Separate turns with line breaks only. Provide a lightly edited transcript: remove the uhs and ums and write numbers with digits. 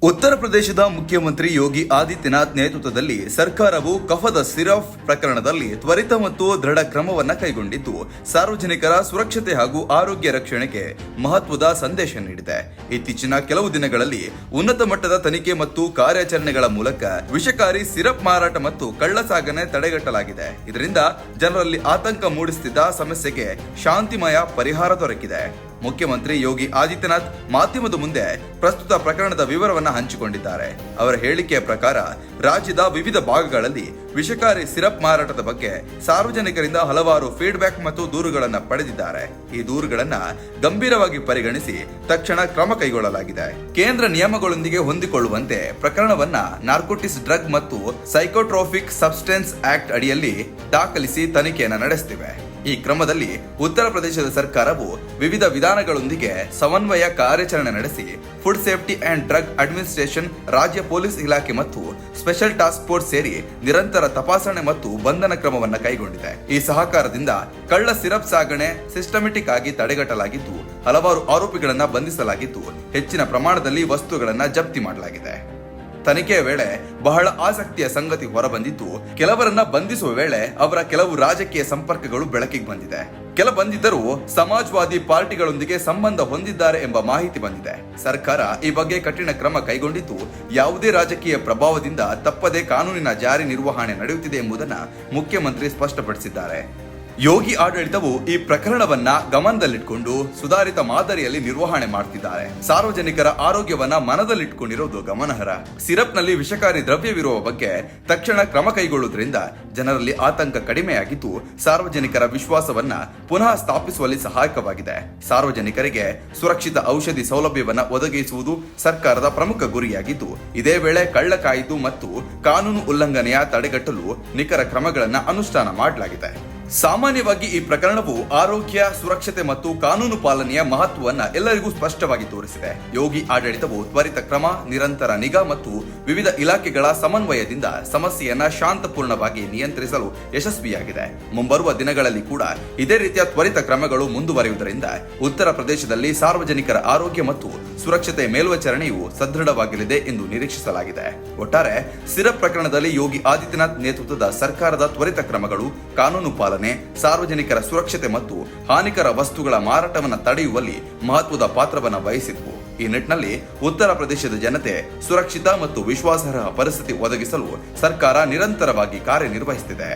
ಉತ್ತರ ಪ್ರದೇಶದ ಮುಖ್ಯಮಂತ್ರಿ ಯೋಗಿ ಆದಿತ್ಯನಾಥ್ ನೇತೃತ್ವದಲ್ಲಿ ಸರ್ಕಾರವು ಕಫದ ಸಿರಪ್ ಪ್ರಕರಣದಲ್ಲಿ ತ್ವರಿತ ಮತ್ತು ದೃಢ ಕ್ರಮವನ್ನು ಕೈಗೊಂಡಿದ್ದು ಸಾರ್ವಜನಿಕರ ಸುರಕ್ಷತೆ ಹಾಗೂ ಆರೋಗ್ಯ ರಕ್ಷಣೆಗೆ ಮಹತ್ವದ ಸಂದೇಶ ನೀಡಿದೆ. ಇತ್ತೀಚಿನ ಕೆಲವು ದಿನಗಳಲ್ಲಿ ಉನ್ನತ ಮಟ್ಟದ ತನಿಖೆ ಮತ್ತು ಕಾರ್ಯಾಚರಣೆಗಳ ಮೂಲಕ ವಿಷಕಾರಿ ಸಿರಪ್ ಮಾರಾಟ ಮತ್ತು ಕಳ್ಳಸಾಗಣೆ ತಡೆಗಟ್ಟಲಾಗಿದೆ. ಇದರಿಂದ ಜನರಲ್ಲಿ ಆತಂಕ ಮೂಡಿಸುತ್ತಿದ್ದ ಸಮಸ್ಯೆಗೆ ಶಾಂತಿಮಯ ಪರಿಹಾರ ದೊರಕಿದೆ. ಮುಖ್ಯಮಂತ್ರಿ ಯೋಗಿ ಆದಿತ್ಯನಾಥ್ ಮಾಧ್ಯಮದ ಮುಂದೆ ಪ್ರಸ್ತುತ ಪ್ರಕರಣದ ವಿವರವನ್ನು ಹಂಚಿಕೊಂಡಿದ್ದಾರೆ. ಅವರ ಹೇಳಿಕೆಯ ಪ್ರಕಾರ ರಾಜ್ಯದ ವಿವಿಧ ಭಾಗಗಳಲ್ಲಿ ವಿಷಕಾರಿ ಸಿರಪ್ ಮಾರಾಟದ ಬಗ್ಗೆ ಸಾರ್ವಜನಿಕರಿಂದ ಹಲವಾರು ಫೀಡ್ಬ್ಯಾಕ್ ಮತ್ತು ದೂರುಗಳನ್ನು ಪಡೆದಿದ್ದಾರೆ. ಈ ದೂರುಗಳನ್ನು ಗಂಭೀರವಾಗಿ ಪರಿಗಣಿಸಿ ತಕ್ಷಣ ಕ್ರಮ ಕೈಗೊಳ್ಳಲಾಗಿದೆ. ಕೇಂದ್ರ ನಿಯಮಗಳೊಂದಿಗೆ ಹೊಂದಿಕೊಳ್ಳುವಂತೆ ಪ್ರಕರಣವನ್ನ ನಾರ್ಕೋಟಿಕ್ಸ್ ಡ್ರಗ್ ಮತ್ತು ಸೈಕೋಟ್ರೋಪಿಕ್ ಸಬ್ಸ್ಟೆನ್ಸ್ ಆಕ್ಟ್ ಅಡಿಯಲ್ಲಿ ದಾಖಲಿಸಿ ತನಿಖೆಯನ್ನು ನಡೆಸುತ್ತಿವೆ. ಈ ಕ್ರಮದಲ್ಲಿ ಉತ್ತರ ಪ್ರದೇಶದ ಸರ್ಕಾರವು ವಿವಿಧ ವಿಧಾನಗಳೊಂದಿಗೆ ಸಮನ್ವಯ ಕಾರ್ಯಾಚರಣೆ ನಡೆಸಿ food safety and drug administration, ರಾಜ್ಯ ಪೊಲೀಸ್ ಇಲಾಖೆ ಮತ್ತು ಸ್ಪೆಷಲ್ ಟಾಸ್ಕ್ ಫೋರ್ಸ್ ಸೇರಿ ನಿರಂತರ ತಪಾಸಣೆ ಮತ್ತು ಬಂಧನ ಕ್ರಮವನ್ನು ಕೈಗೊಂಡಿದೆ. ಈ ಸಹಕಾರದಿಂದ ಕಳ್ಳ ಸಿರಪ್ ಸಾಗಣೆ ಸಿಸ್ಟಮೆಟಿಕ್ ಆಗಿ ತಡೆಗಟ್ಟಲಾಗಿದ್ದು ಹಲವಾರು ಆರೋಪಿಗಳನ್ನು ಬಂಧಿಸಲಾಗಿದ್ದು ಹೆಚ್ಚಿನ ಪ್ರಮಾಣದಲ್ಲಿ ವಸ್ತುಗಳನ್ನು ಜಪ್ತಿ ಮಾಡಲಾಗಿದೆ. ತನಿಖೆಯ ವೇಳೆ ಬಹಳ ಆಸಕ್ತಿಯ ಸಂಗತಿ ಹೊರಬಂದಿದ್ದು, ಕೆಲವರನ್ನ ಬಂಧಿಸುವ ವೇಳೆ ಅವರ ಕೆಲವು ರಾಜಕೀಯ ಸಂಪರ್ಕಗಳು ಬೆಳಕಿಗೆ ಬಂದಿದೆ. ಕೆಲ ಬಂಧಿತರು ಸಮಾಜವಾದಿ ಪಾರ್ಟಿಗಳೊಂದಿಗೆ ಸಂಬಂಧ ಹೊಂದಿದ್ದಾರೆ ಎಂಬ ಮಾಹಿತಿ ಬಂದಿದೆ. ಸರ್ಕಾರ ಈ ಬಗ್ಗೆ ಕಠಿಣ ಕ್ರಮ ಕೈಗೊಂಡಿದ್ದು ಯಾವುದೇ ರಾಜಕೀಯ ಪ್ರಭಾವದಿಂದ ತಪ್ಪದೇ ಕಾನೂನಿನ ಜಾರಿ ನಿರ್ವಹಣೆ ನಡೆಯುತ್ತಿದೆ ಎಂಬುದನ್ನು ಮುಖ್ಯಮಂತ್ರಿ ಸ್ಪಷ್ಟಪಡಿಸಿದ್ದಾರೆ. ಯೋಗಿ ಆಡಳಿತವು ಈ ಪ್ರಕರಣವನ್ನ ಗಮನದಲ್ಲಿಟ್ಟುಕೊಂಡು ಸುಧಾರಿತ ಮಾದರಿಯಲ್ಲಿ ನಿರ್ವಹಣೆ ಮಾಡುತ್ತಿದ್ದಾರೆ. ಸಾರ್ವಜನಿಕರ ಆರೋಗ್ಯವನ್ನ ಮನದಲ್ಲಿಟ್ಟುಕೊಂಡಿರುವುದು ಗಮನಾರ್ಹ. ಸಿರಪ್ನಲ್ಲಿ ವಿಷಕಾರಿ ದ್ರವ್ಯವಿರುವ ಬಗ್ಗೆ ತಕ್ಷಣ ಕ್ರಮ ಕೈಗೊಳ್ಳುವುದರಿಂದ ಜನರಲ್ಲಿ ಆತಂಕ ಕಡಿಮೆಯಾಗಿದ್ದು ಸಾರ್ವಜನಿಕರ ವಿಶ್ವಾಸವನ್ನ ಪುನಃ ಸ್ಥಾಪಿಸುವಲ್ಲಿ ಸಹಾಯಕವಾಗಿದೆ. ಸಾರ್ವಜನಿಕರಿಗೆ ಸುರಕ್ಷಿತ ಔಷಧಿ ಸೌಲಭ್ಯವನ್ನ ಒದಗಿಸುವುದು ಸರ್ಕಾರದ ಪ್ರಮುಖ ಗುರಿಯಾಗಿದ್ದು ಇದೇ ವೇಳೆ ಕಳ್ಳಕಾಯಿತು ಮತ್ತು ಕಾನೂನು ಉಲ್ಲಂಘನೆಯ ತಡೆಗಟ್ಟಲು ನಿಖರ ಕ್ರಮಗಳನ್ನು ಅನುಷ್ಠಾನ ಮಾಡಲಾಗಿದೆ. ಸಾಮಾನ್ಯವಾಗಿ ಈ ಪ್ರಕರಣವು ಆರೋಗ್ಯ, ಸುರಕ್ಷತೆ ಮತ್ತು ಕಾನೂನು ಪಾಲನೆಯ ಮಹತ್ವವನ್ನ ಎಲ್ಲರಿಗೂ ಸ್ಪಷ್ಟವಾಗಿ ತೋರಿಸಿದೆ. ಯೋಗಿ ಆಡಳಿತವು ತ್ವರಿತ ಕ್ರಮ, ನಿರಂತರ ನಿಗಾ ಮತ್ತು ವಿವಿಧ ಇಲಾಖೆಗಳ ಸಮನ್ವಯದಿಂದ ಸಮಸ್ಯೆಯನ್ನ ಶಾಂತಪೂರ್ಣವಾಗಿ ನಿಯಂತ್ರಿಸಲು ಯಶಸ್ವಿಯಾಗಿದೆ. ಮುಂಬರುವ ದಿನಗಳಲ್ಲಿ ಕೂಡ ಇದೇ ರೀತಿಯ ತ್ವರಿತ ಕ್ರಮಗಳು ಮುಂದುವರಿಯುವುದರಿಂದ ಉತ್ತರ ಪ್ರದೇಶದಲ್ಲಿ ಸಾರ್ವಜನಿಕರ ಆರೋಗ್ಯ ಮತ್ತು ಸುರಕ್ಷತೆ ಮೇಲ್ವಿಚಾರಣೆಯು ಸದೃಢವಾಗಲಿದೆ ಎಂದು ನಿರೀಕ್ಷಿಸಲಾಗಿದೆ. ಒಟ್ಟಾರೆ ಸಿರಪ್ ಪ್ರಕರಣದಲ್ಲಿ ಯೋಗಿ ಆದಿತ್ಯನಾಥ್ ನೇತೃತ್ವದ ಸರ್ಕಾರದ ತ್ವರಿತ ಕ್ರಮಗಳು ಕಾನೂನು ಪಾಲನೆ, ಸಾರ್ವಜನಿಕರ ಸುರಕ್ಷತೆ ಮತ್ತು ಹಾನಿಕರ ವಸ್ತುಗಳ ಮಾರಾಟವನ್ನು ತಡೆಯುವಲ್ಲಿ ಮಹತ್ವದ ಪಾತ್ರವನ್ನು ವಹಿಸಿದ್ವು. ಈ ನಿಟ್ಟಿನಲ್ಲಿ ಉತ್ತರ ಪ್ರದೇಶದ ಜನತೆ ಸುರಕ್ಷಿತ ಮತ್ತು ವಿಶ್ವಾಸಾರ್ಹ ಪರಿಸ್ಥಿತಿ ಒದಗಿಸಲು ಸರ್ಕಾರ ನಿರಂತರವಾಗಿ ಕಾರ್ಯನಿರ್ವಹಿಸುತ್ತಿದೆ.